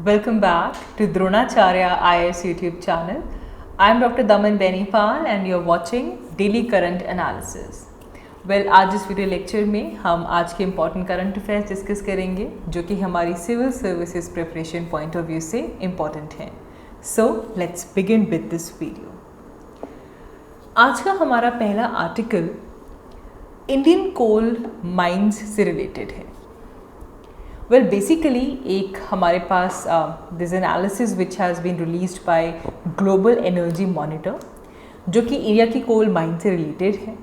Welcome back to Dronacharya IAS YouTube channel. I am Dr. Daman Benipal and you are watching Daily Current Analysis. आज इस video lecture में हम आज के important current affairs discuss करेंगे जो कि हमारी civil services preparation point of view से इम्पॉर्टेंट हैं. So let's begin with this video. आज का हमारा पहला आर्टिकल इंडियन कोल माइंस से रिलेटेड है. वेल बेसिकली एक हमारे पास this analysis which has been released by global energy monitor जो कि इंडिया की कोल माइन से रिलेटेड है.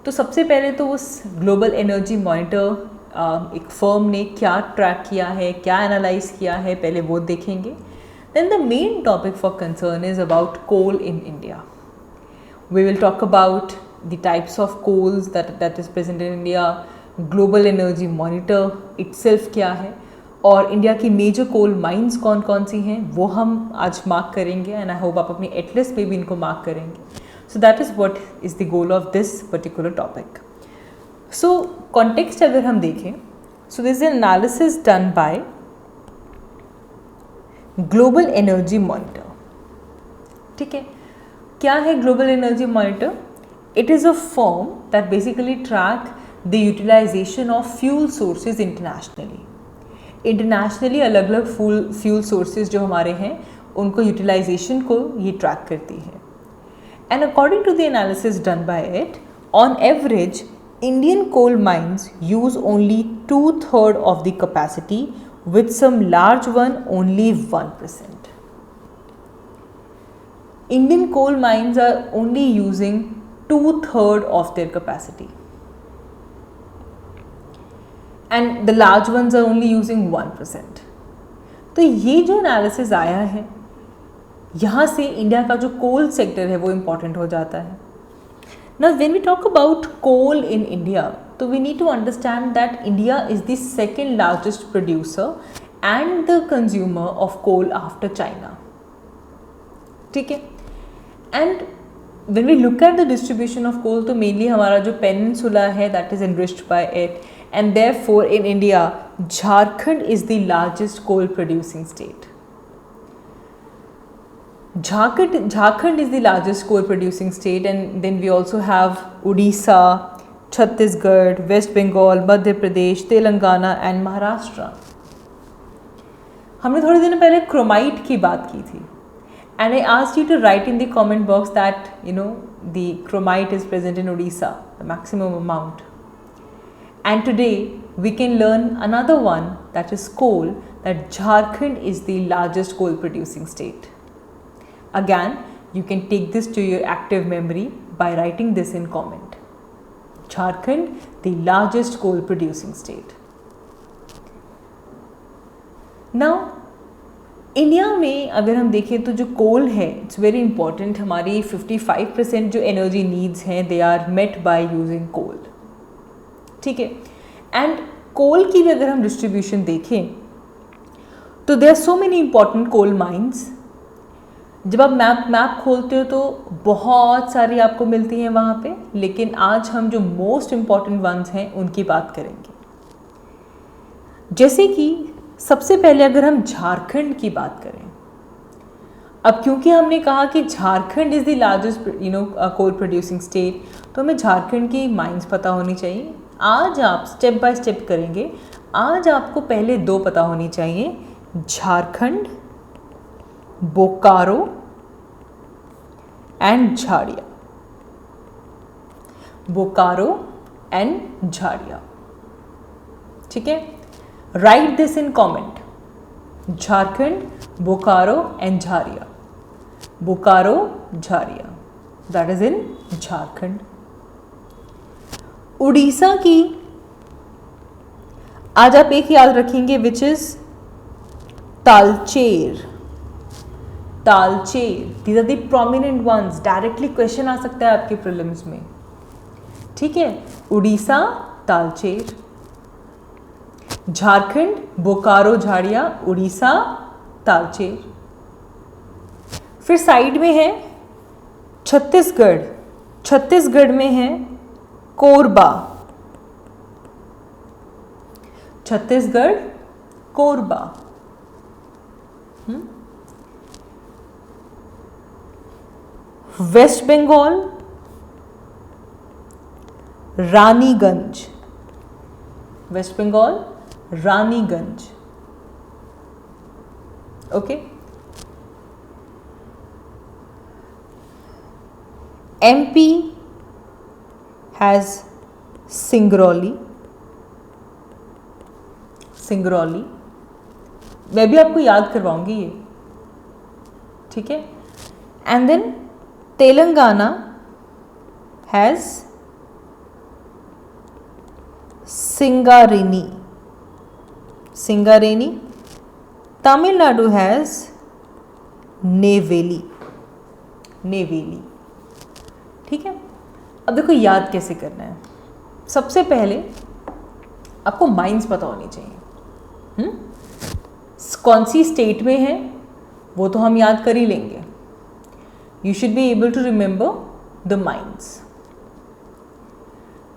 तो सबसे पहले तो उस ग्लोबल एनर्जी मॉनिटर एक फर्म ने क्या ट्रैक किया है, क्या एनालाइज किया है, पहले वो देखेंगे. Then the main topic for concern is about coal in India. We will talk about the types of coals that is present in India, global energy monitor itself क्या है और इंडिया की मेजर कोल माइंस कौन कौन सी हैं वो हम आज मार्क करेंगे एंड आई होप आप अपनी एटलिस्ट में भी इनको मार्क करेंगे. So that is what is the goal of this particular topic. So context अगर हम देखें, सो this is an analysis done bye global energy monitor. ठीक है, क्या है global energy monitor? It is a firm that basically track the utilization of fuel sources internationally. Internationally अलग अलग fuel sources जो हमारे हैं उनको यूटिलाइजेशन को ये ट्रैक करती है. And according to the analysis done by it, on average Indian coal mines use only 2/3 of the capacity with some large one only 1%. Indian coal mines are only using 2/3 of their capacity and the large ones are only using 1%. तो ये जो analysis आया है यहाँ से India का जो coal sector है वो इम्पॉर्टेंट हो जाता है. Now when we talk about coal in India, तो we need to understand that India is the second largest producer and the consumer of coal after China. ठीक है, and when we look at the distribution of coal, तो mainly हमारा जो peninsula है that is enriched by it. And therefore in India, Jharkhand is the largest coal producing state. Jharkhand is the largest coal producing state, and then we also have Odisha, Chhattisgarh, West Bengal, Madhya Pradesh, Telangana and Maharashtra. हमने थोड़े दिन पहले chromite की बात की थी. And I asked you to write in the comment box that the chromite is present in Odisha, the maximum amount. And today we can learn another one, that is coal, that Jharkhand is the largest coal producing state. Again, you can take this to your active memory by writing this in comment. Jharkhand, the largest coal producing state. Now, India में अगर हम देखें तो जो कोल है it's very important. हमारी 55% जो energy needs हैं they are met by using coal. ठीक है, एंड कोल की भी अगर हम डिस्ट्रीब्यूशन देखें तो there are so many important coal mines. जब आप मैप खोलते हो तो बहुत सारी आपको मिलती हैं वहाँ पे, लेकिन आज हम जो मोस्ट इम्पॉर्टेंट वंस हैं उनकी बात करेंगे. जैसे कि सबसे पहले अगर हम झारखंड की बात करें, अब क्योंकि हमने कहा कि Jharkhand is the largest coal producing state, तो हमें झारखंड की माइंस पता होनी चाहिए. आज आप स्टेप बाय स्टेप करेंगे. आज आपको पहले दो पता होनी चाहिए, झारखंड, बोकारो एंड झाड़िया. बोकारो एंड झाड़िया. ठीक है, right this in comment. Jharkhand, Bokaro and Jharia. Bokaro, Jharia, that is in Jharkhand. Orissa की आज आप एक याद रखेंगे which is Talcher. Talcher, these are the prominent ones. Directly question आ सकता है आपके प्रीलिम्स में. ठीक है, उड़ीसा, तालचेर. झारखंड, बोकारो, झाड़िया, उड़ीसा, तालचेर. फिर साइड में है छत्तीसगढ़. छत्तीसगढ़ में है Korba. Chhattisgarh, Korba. West Bengal Raniganj, West Bengal Raniganj, okay. MP has Singrauli, Singrauli, मैं भी आपको याद करवाऊंगी ये, ठीक है। And then Telangana has Singareni, Singareni. Tamil Nadu has Neyveli, Neyveli, ठीक है। अब देखो याद कैसे करना है। सबसे पहले आपको माइंस पता होनी चाहिए, कौन सी स्टेट में है वो तो हम याद कर ही लेंगे। You should be able to remember the mines,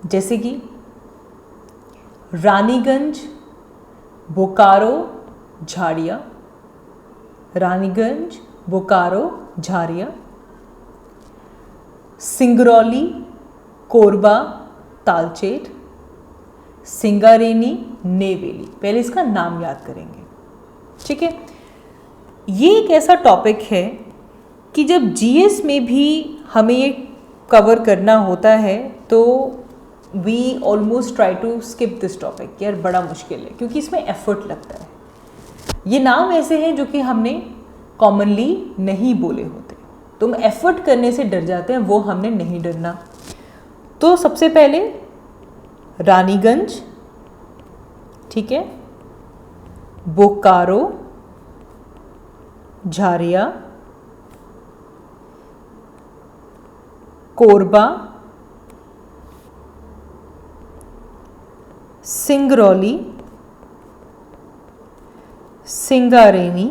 जैसे कि रानीगंज, बोकारो, झाड़िया, रानीगंज, बोकारो, झाड़िया, सिंगरौली, कोरबा, तालचेर, सिंगारेनी, नेवेली। पहले इसका नाम याद करेंगे, ठीक है। ये एक ऐसा टॉपिक है कि जब जीएस में भी हमें ये कवर करना होता है तो we almost try to skip this topic. यार बड़ा मुश्किल है क्योंकि इसमें एफर्ट लगता है। ये नाम ऐसे हैं जो कि हमने कॉमनली नहीं बोले होते, तुम एफर्ट करने से डर जाते हैं, वो हमने नहीं डरना। तो सबसे पहले रानीगंज, ठीक है, बोकारो, झारिया, कोरबा, सिंगरौली, सिंगारेनी,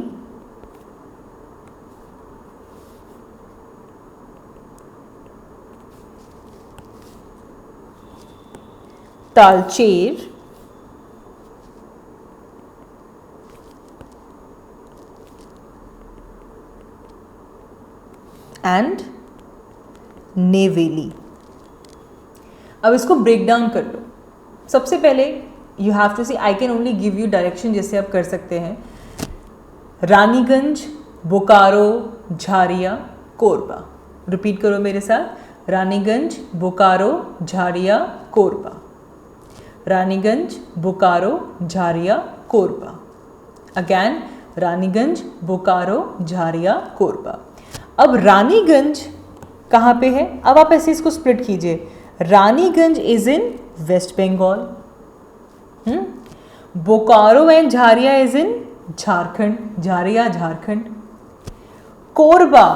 तालचेर, एंड नेवेली। अब इसको ब्रेक डाउन कर लो। सबसे पहले you have to see, I can only give you direction जैसे आप कर सकते हैं। रानीगंज, बोकारो, झारिया, कोरबा। रिपीट करो मेरे साथ, रानीगंज, बोकारो, झारिया, कोरबा। रानीगंज, बोकारो, झारिया, कोरबा। अगैन रानीगंज, बोकारो, झारिया, कोरबा। अब रानीगंज कहाँ पे है? अब आप ऐसे इसको स्प्लिट कीजिए। Raniganj is in West Bengal, Bokaro and Jharia is in Jharkhand, Jharia Jharkhand. Korba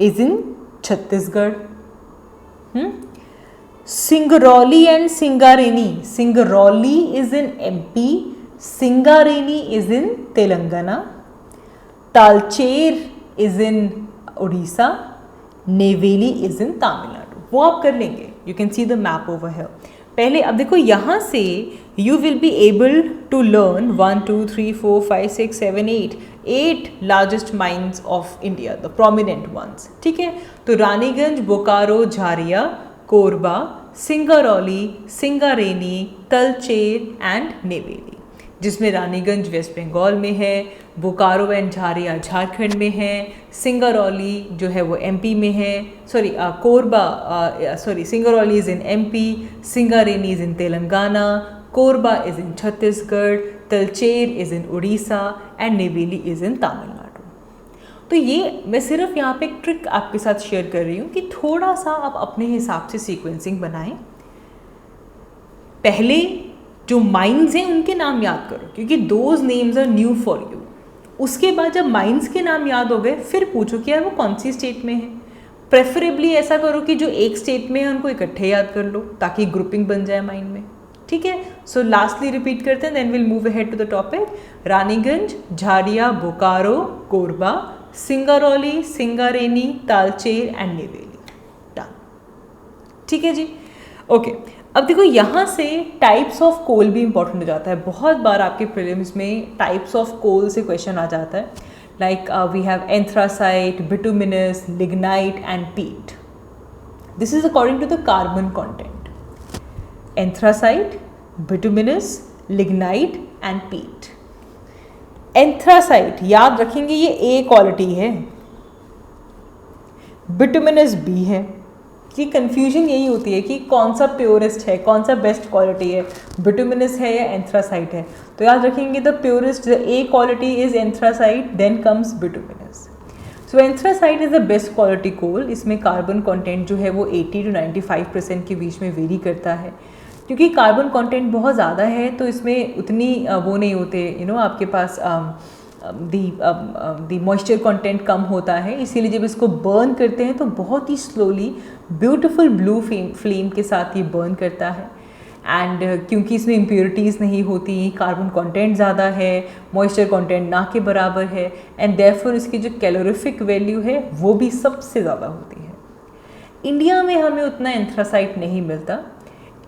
is in Chhattisgarh. Singrauli and Singareni, Singrauli is in MP, Singareni is in Telangana. Talcher is in Orissa, Neyveli is in Tamil Nadu. वो आप कर लेंगे, you can see the map over here. पहले अब देखो यहाँ से you will be able to learn 1 2 3 4 5 6 7 8 largest mines of India, the prominent ones, ठीक है। तो रानीगंज, बोकारो, झारिया, कोरबा, सिंगरौली, सिंगारेनी, तलचेर एंड नेवेली, जिसमें रानीगंज वेस्ट बंगाल में है, बोकारो एंड झारिया झारखंड में है, सिंगरौली जो है वो एमपी में है, Singrauli is in MP, Singareni is in Telangana, Korba is in Chhattisgarh, Talcher is in Orissa and Neyveli is in Tamil Nadu. तो ये मैं सिर्फ यहाँ पे एक ट्रिक आपके साथ शेयर कर रही हूँ कि थोड़ा सा आप अपने हिसाब से सीक्वेंसिंग बनाएं। पहले जो माइंस हैं उनके नाम याद करो क्योंकि those names are new for you. उसके बाद जब माइंस के नाम याद हो गए फिर पूछो कि यार वो कौन सी स्टेट में है। प्रेफरेबली ऐसा करो कि जो एक स्टेट में है उनको इकट्ठे याद कर लो ताकि ग्रुपिंग बन जाए माइंड में, ठीक है। सो लास्टली रिपीट करते हैं, then will move ahead to the topic. Raniganj, Jharia, Bokaro, Korba, Singrauli, Singareni, Talcher and Neyveli. Done, ठीक है जी, ओके। अब देखो यहाँ से टाइप्स ऑफ कोल भी इंपॉर्टेंट हो जाता है। बहुत बार आपके प्रीलिम्स में टाइप्स ऑफ कोल से क्वेश्चन आ जाता है। like we have anthracite, bituminous, lignite and peat. This is according to the carbon content. Anthracite, bituminous, lignite and peat. Anthracite याद रखेंगे ये ए क्वालिटी है, बिटुमिनस बी है। कि कंफ्यूजन यही होती है कि कौन सा प्योरेस्ट है, कौन सा बेस्ट क्वालिटी है, बिटुमिनस है या एंथ्रासाइट है। तो याद रखेंगे the purest, the A quality is anthracite, then comes bituminous. So anthracite is the best quality coal. इसमें कार्बन कंटेंट जो है वो 80 to 95% के बीच में वेरी करता है। क्योंकि कार्बन कंटेंट बहुत ज़्यादा है तो इसमें उतनी वो नहीं होते, आपके पास दी मॉइस्चर कंटेंट कम होता है। इसीलिए जब इसको बर्न करते हैं तो बहुत ही स्लोली ब्यूटीफुल ब्लू फ्लेम के साथ ये बर्न करता है। एंड क्योंकि इसमें इम्प्योरिटीज़ नहीं होती, कार्बन कंटेंट ज़्यादा है, मॉइस्चर कंटेंट ना के बराबर है, एंड देयरफॉर इसकी जो कैलोरीफिक वैल्यू है वो भी सबसे ज़्यादा होती है। इंडिया में हमें उतना एंथ्रासाइट नहीं मिलता।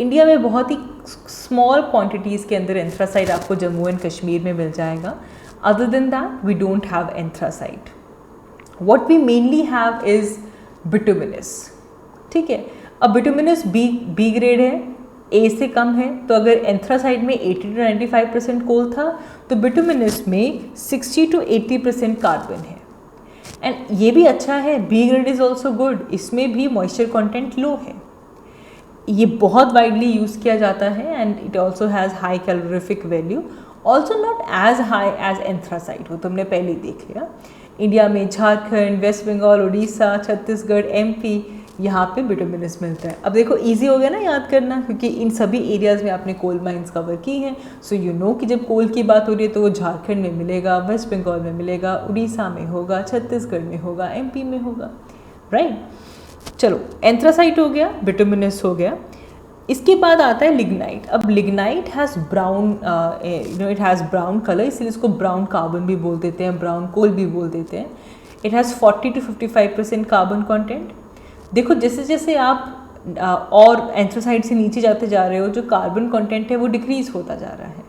इंडिया में बहुत ही स्मॉल क्वांटिटीज़ के अंदर एंथ्रासाइट आपको जम्मू एंड कश्मीर में मिल जाएगा। Other than that we don't have anthracite. What we mainly have is bituminous. ठीक है, अब बिटुमिनस बी ग्रेड है, ए से कम है। तो अगर एंथ्रासाइट में 80 to 95% कोल था तो बिटुमिनस में 60 to 80% कार्बन है। एंड ये भी अच्छा है, B grade is also good, इसमें भी मॉइस्चर कंटेंट लो है। ये बहुत वाइडली यूज़ किया जाता है and it also has high calorific value, also not as high as anthracite, वो तुमने पहले ही देख लिया। इंडिया में झारखंड, वेस्ट बंगाल, उड़ीसा, छत्तीसगढ़, एमपी, यहाँ पे बिटुमिनस मिलता है। अब देखो इजी हो गया ना याद करना, क्योंकि इन सभी एरियाज़ में आपने कोल माइंस कवर की हैं। सो यू नो कि जब कोल की बात हो रही है तो वो झारखंड में मिलेगा, वेस्ट बंगाल में मिलेगा, उड़ीसा में होगा, छत्तीसगढ़ में होगा, एमपी में होगा, राइट। चलो एंथ्रासाइट हो गया, बिटुमिनस हो गया। इसके बाद आता है लिग्नाइट। अब lignite has brown, it has brown colour, इसलिए इसको ब्राउन कार्बन भी बोल देते हैं, ब्राउन कोल भी बोल देते हैं। It has 40 to 55% carbon content. देखो जैसे जैसे आप और एंथ्रासाइट से नीचे जाते जा रहे हो, जो कार्बन कंटेंट है वो डिक्रीज होता जा रहा है।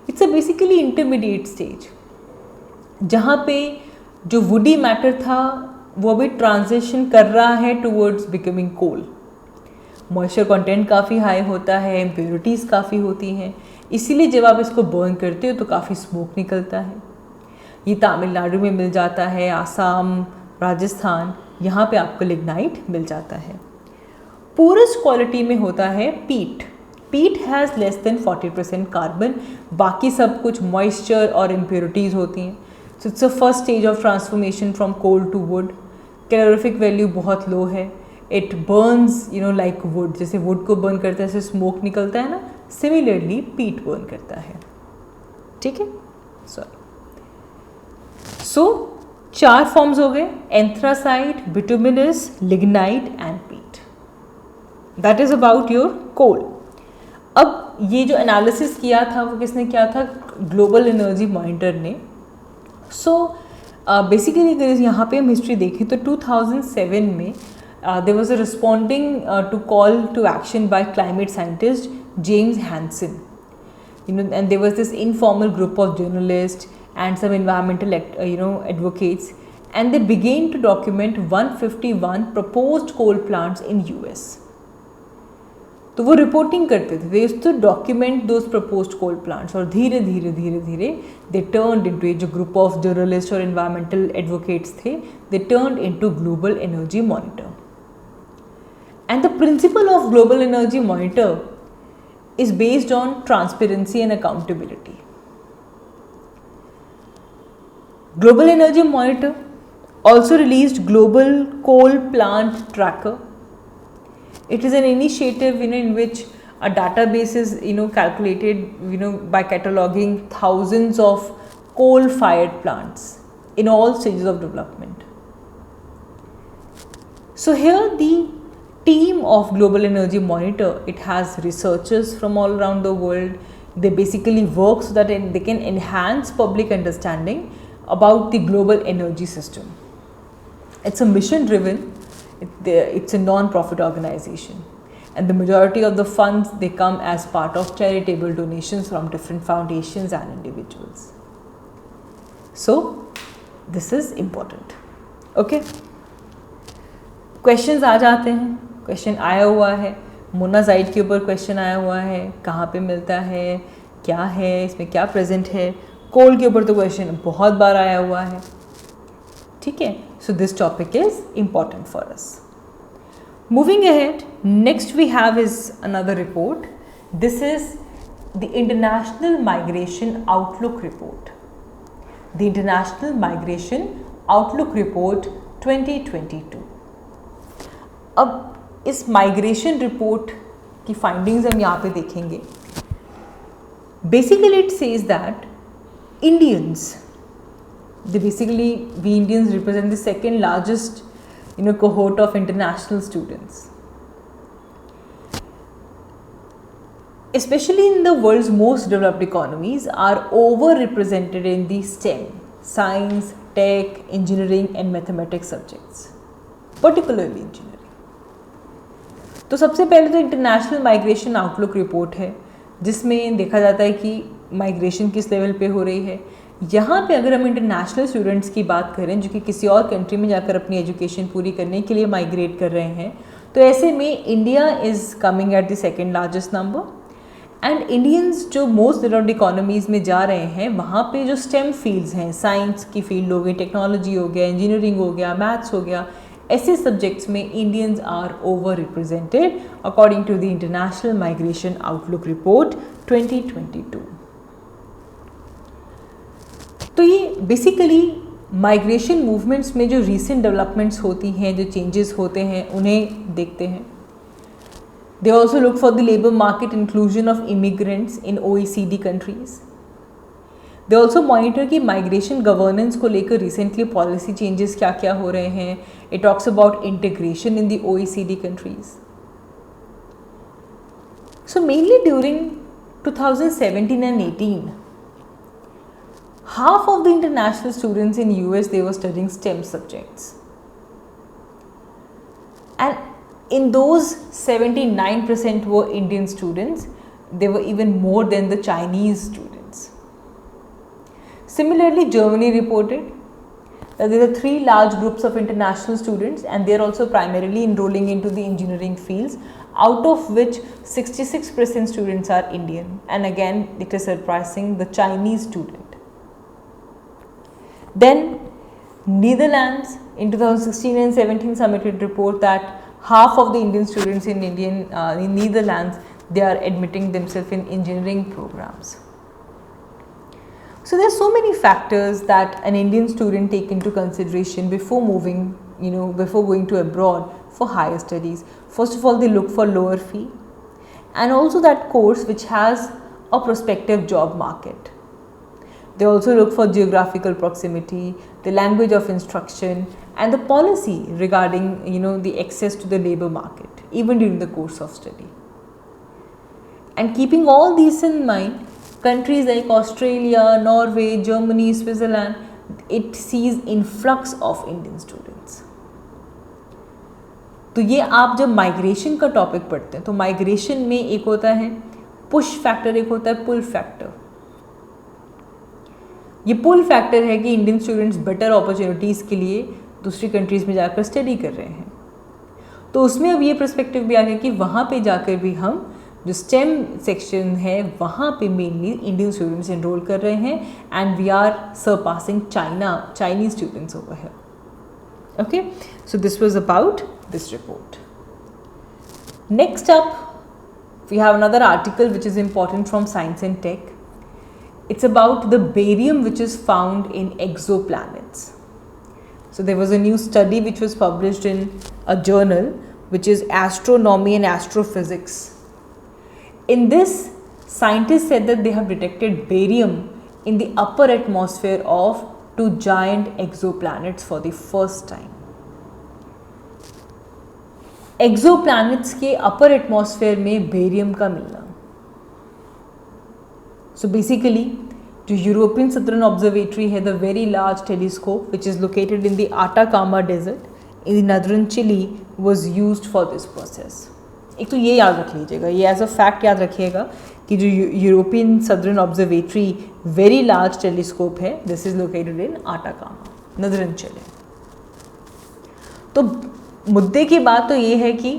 It's a basically intermediate stage, जहाँ पे जो वुडी मैटर था वो अभी ट्रांजिशन कर रहा है टूवर्ड्स बिकमिंग कोल। मॉइस्चर कंटेंट काफ़ी हाई होता है, इम्प्योरिटीज़ काफ़ी होती हैं, इसीलिए जब आप इसको बर्न करते हो तो काफ़ी स्मोक निकलता है। ये तमिलनाडु में मिल जाता है, आसाम, राजस्थान, यहाँ पे आपको लिग्नाइट मिल जाता है। पोरस क्वालिटी में होता है पीट। पीट हैज़ लेस देन 40% कार्बन, बाकी सब कुछ मॉइस्चर और इम्प्योरिटीज़ होती हैं। So it's a first stage of transformation from coal to wood. Calorific value बहुत लो है। इट बर्न्स लाइक वुड, जैसे वुड को बर्न करता है ऐसे स्मोक निकलता है ना, सिमिलरली पीट बर्न करता है। ठीक है, सो 4 फॉर्म्स हो गए, एंथ्रासाइट, बिटुमिनस, लिग्नाइट एंड पीट। दैट इज अबाउट योर कोल। अब ये जो एनालिसिस किया था वो किसने किया था? ग्लोबल एनर्जी मॉनिटर ने। सो बेसिकली अगर यहाँ पे हम हिस्ट्री देखें तो 2007 में there was a responding to call to action by climate scientist James Hansen, and there was this informal group of journalists and some environmental advocates, and they began to document 151 proposed coal plants in US. तो वो reporting करते थे, they used to document those proposed coal plants, और धीरे धीरे धीरे धीरे they turned into, ये जो group of journalists और environmental advocates थे, they turned into global energy monitor. And the principle of global energy monitor is based on transparency and accountability. Global energy monitor also released global coal plant tracker. It is an initiative in which a database is calculated by cataloging thousands of coal fired plants in all stages of development. So here the team of Global Energy Monitor, it has researchers from all around the world. They basically work so that they can enhance public understanding about the global energy system. It's a mission driven, it's a non-profit organization, and the majority of the funds, they come as part of charitable donations from different foundations and individuals. So this is important. Okay, questions आ जाते हैं. Question आया हुआ है, monazite के ऊपर question आया हुआ है, कहाँ पे मिलता है, क्या है, इसमें क्या प्रेजेंट है. कोल के ऊपर तो क्वेश्चन बहुत बार आया हुआ है. ठीक है, so this topic is important for us. Moving ahead, next we have is another report. This is the International Migration Outlook Report. The International Migration Outlook Report 2022. अब इस माइग्रेशन रिपोर्ट की फाइंडिंग्स हम यहाँ पे देखेंगे. Basically it says that Indians, we Indians represent the second largest cohort of international students, especially in the world's most developed economies, are overrepresented in the STEM, science, tech, engineering and mathematics subjects, particularly engineering. तो सबसे पहले तो international migration outlook report है, जिसमें देखा जाता है कि माइग्रेशन किस लेवल पे हो रही है. यहाँ पे अगर हम इंटरनेशनल स्टूडेंट्स की बात करें जो कि किसी और कंट्री में जाकर अपनी एजुकेशन पूरी करने के लिए माइग्रेट कर रहे हैं, तो ऐसे में India is coming at the second largest number. And Indians जो मोस्ट डेवलप्ड इकोनॉमीज़ में जा रहे हैं, वहाँ पे जो स्टेम फील्ड्स हैं, साइंस की फील्ड हो गई, टेक्नोलॉजी हो गया, इंजीनियरिंग हो गया, मैथ्स हो गया, ऐसे सब्जेक्ट्स में Indians are over represented according to the international migration outlook report 2022. तो ये बेसिकली माइग्रेशन मूवमेंट्स में जो रीसेंट डेवलपमेंट्स होती हैं, जो चेंजेस होते हैं, उन्हें देखते हैं. They also look for the labour market inclusion of immigrants in OECD countries. They also monitor कि माइग्रेशन गवर्नेंस को लेकर रिसेंटली पॉलिसी चेंजेस क्या क्या हो रहे हैं. It talks about integration in the OECD countries. So mainly during 2017 and 18, half of the international students in US, they were studying STEM subjects, and in those 79% were Indian students. They were even more than the Chinese students. Similarly, Germany reported that there are 3 large groups of international students, and they are also primarily enrolling into the engineering fields, out of which 66% students are Indian. And again, it is surprising, the Chinese student. Then Netherlands in 2016 and 17 submitted report that half of the Indian students in Netherlands, they are admitting themselves in engineering programs. So there are so many factors that an Indian student take into consideration before moving, before going to abroad for higher studies. First of all, they look for lower fee, and also that course which has a prospective job market. They also look for geographical proximity, the language of instruction, and the policy regarding the access to the labor market even during the course of study. And keeping all these in mind, countries like Australia, Norway, Germany, Switzerland, it sees influx of Indian students. तो ये आप जब migration का topic पढ़ते हैं, तो migration में एक होता है पुश फैक्टर, एक होता है पुल फैक्टर. ये पुल फैक्टर है कि इंडियन स्टूडेंट्स बेटर अपॉर्चुनिटीज़ के लिए दूसरी कंट्रीज़ में जाकर स्टडी कर रहे हैं. तो उसमें अब ये पर्सपेक्टिव भी आ गया कि वहाँ पे जाकर भी हम जो स्टेम सेक्शन है वहाँ पे मेनली इंडियन स्टूडेंट्स एनरोल कर रहे हैं, and we are surpassing Chinese students over here. Okay, so this was about this report. Next up we have another article which is important from science and tech. It's about the barium which is found in exoplanets. So there was a new study which was published in a journal which is Astronomy and Astrophysics. In this, scientists said that they have detected barium in the upper atmosphere of 2 giant exoplanets for the first time. Exoplanets के upper atmosphere में barium का मिलना. So basically, जो European southern observatory है, the very large telescope which is located in the Atacama desert in the northern Chile was used for this process. एक तो ये याद रख लीजिएगा, ये एज अ फैक्ट याद रखिएगा कि जो European southern observatory very large telescope है, this is located in Atacama. नजरन चले। तो मुद्दे की बात तो ये है कि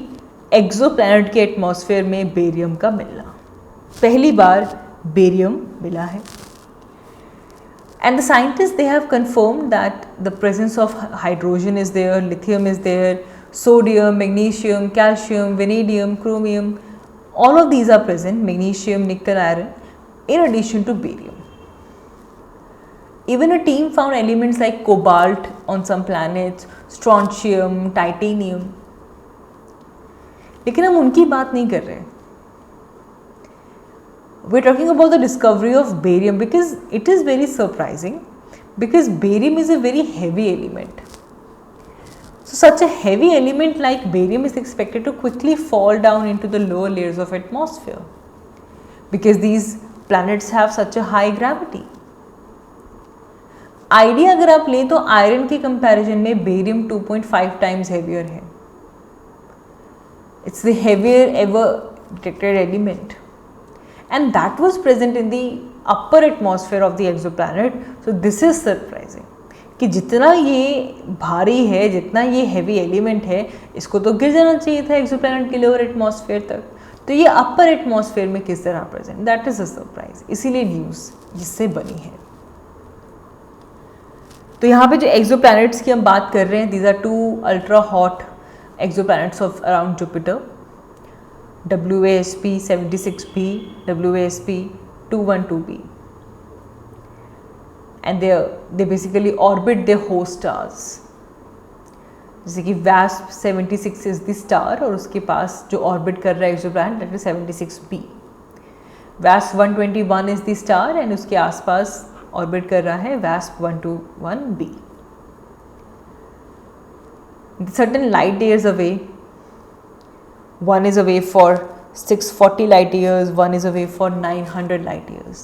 एक्सोप्लैनेट के एटमॉस्फेयर में बेरियम का मिलना, पहली बार बेरियम मिला है। And the scientists, they have confirmed that the presence of hydrogen is there, lithium is there, sodium, magnesium, calcium, vanadium, chromium, all of these are present, magnesium, nickel, iron, in addition to barium. Even a team found elements like cobalt on some planets, strontium, titanium. लेकिन हम उनकी बात नहीं कर रहे। We're talking about the discovery of barium because it is very surprising, because barium is a very heavy element. So such a heavy element like barium is expected to quickly fall down into the lower layers of atmosphere because these planets have such a high gravity. Idea अगर आप लें तो iron के comparison में barium 2.5 times heavier है। It's the heavier ever detected element and that was present in the upper atmosphere of the exoplanet. So this is surprising कि जितना ये भारी है, जितना ये heavy element है, इसको तो गिर जाना चाहिए था exoplanet के lower atmosphere तक, तो ये upper atmosphere में किस तरह present, that is a surprise। इसीलिए न्यूज़ जिससे बनी है। तो यहाँ पे जो exoplanets की हम बात कर रहे हैं, these are 2 ultra hot exoplanets of around Jupiter, WASP 76b, WASP 212b, and they basically orbit their host stars। जैसे कि WASP 76 is the star और उसके पास जो ऑर्बिट कर रहा है exoplanet that is 76b। WASP 121 is the star and उसके आसपास ऑर्बिट कर रहा है WASP 121b। Certain light years away, one is away for 640 light years, one is away for 900 light years।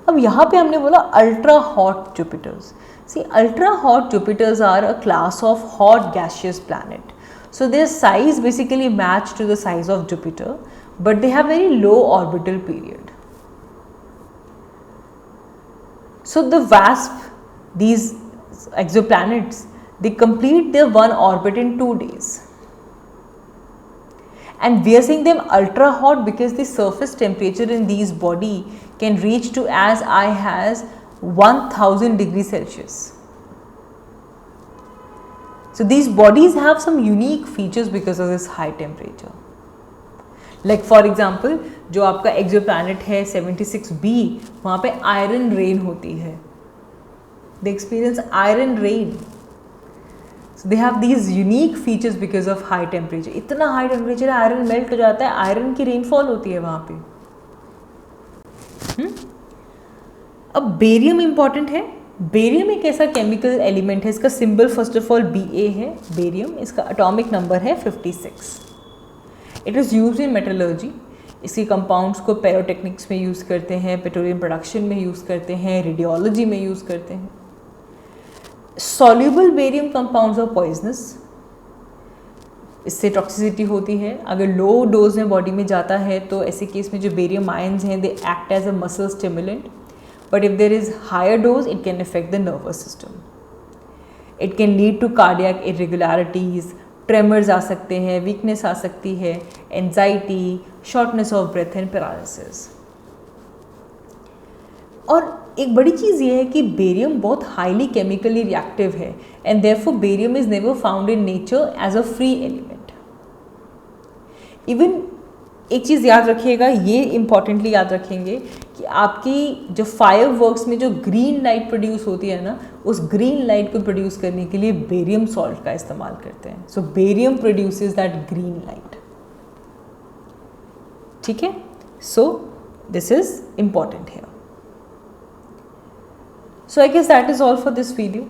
अब यहाँ पे हमने बोला ultra hot Jupiters। See, ultra hot Jupiters are a class of hot gaseous planet. So their size basically match to the size of Jupiter, but they have very low orbital period. So the WASP, these exoplanets, they complete their one orbit in 2 days. And we are saying them ultra hot because the surface temperature in these body can reach to as high as 1000 degrees Celsius. So these bodies have some unique features because of this high temperature. Like for example, जो आपका exoplanet है 76b, वहाँ पे iron rain होती है। They experience iron rain. So they have these unique features because of high temperature. इतना high temperature है, iron melt हो जाता है, आयरन की रेनफॉल होती है वहाँ पे। अब बेरियम इंपॉर्टेंट है। बेरियम एक ऐसा केमिकल एलिमेंट है, इसका symbol first of all Ba है, बेरियम। इसका एटॉमिक नंबर है 56। It is use in metallurgy. इसके कंपाउंड्स को पेरोटेक्निक्स में यूज़ करते हैं, पेट्रोलियम प्रोडक्शन में यूज़ करते हैं, रेडियोलॉजी में यूज़ करते हैं। Soluble barium compounds are poisonous, इससे टॉक्सिसिटी होती है। अगर लो डोज में बॉडी में जाता है तो ऐसे केस में जो बेरियम आयंस हैं they act as a muscle stimulant, but if there is higher dose it can affect the nervous system. It can lead to cardiac irregularities, tremors आ सकते हैं, वीकनेस आ सकती है, anxiety, shortness of breath and paralysis. और एक बड़ी चीज़ ये है कि बेरियम बहुत हाईली केमिकली रिएक्टिव है and therefore barium is never found in nature as a free element. Even एक चीज़ याद रखिएगा, ये इम्पॉर्टेंटली याद रखेंगे कि आपकी जो फायर वर्क्स में जो ग्रीन लाइट प्रोड्यूस होती है ना, उस ग्रीन लाइट को प्रोड्यूस करने के लिए बेरियम सॉल्ट का इस्तेमाल करते हैं। So barium produces that green light. ठीक है, सो दिस इज इम्पॉर्टेंट है। So I guess that is all for this video.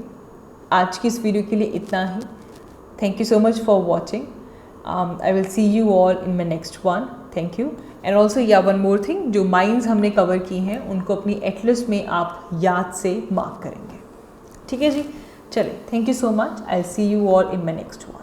आज की इस वीडियो के लिए इतना ही। Thank you so much for watching. I will see you all in my next one. Thank you. And also या one more thing, जो mines हमने कवर की हैं उनको अपनी एटलिस्ट में आप याद से मार्क करेंगे। ठीक है जी, चलिए, thank you so much. I will see you all in my next one.